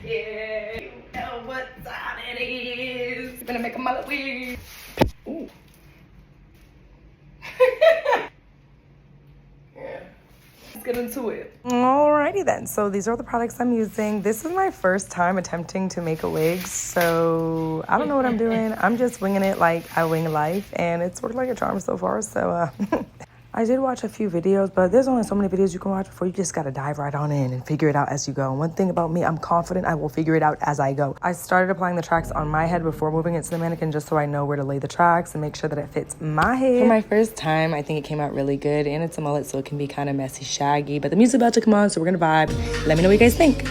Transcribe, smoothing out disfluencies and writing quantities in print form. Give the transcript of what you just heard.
Yeah, you know what time it is. We're gonna make a mullet wig. Ooh. Yeah. Let's get into it. Alrighty then, so these are the products I'm using. This is my first time attempting to make a wig, so I don't know what I'm doing. I'm just winging it like I wing life, and it's worked like a charm so far, so I did watch a few videos, but there's only so many videos you can watch before you just gotta dive right on in and figure it out as you go. And one thing about me, I'm confident I will figure it out as I go. I started applying the tracks on my head before moving it to the mannequin just so I know where to lay the tracks and make sure that it fits my head. For my first time, I think it came out really good, and it's a mullet, so it can be kind of messy, shaggy, but the music's about to come on, so we're gonna vibe. Let me know what you guys think.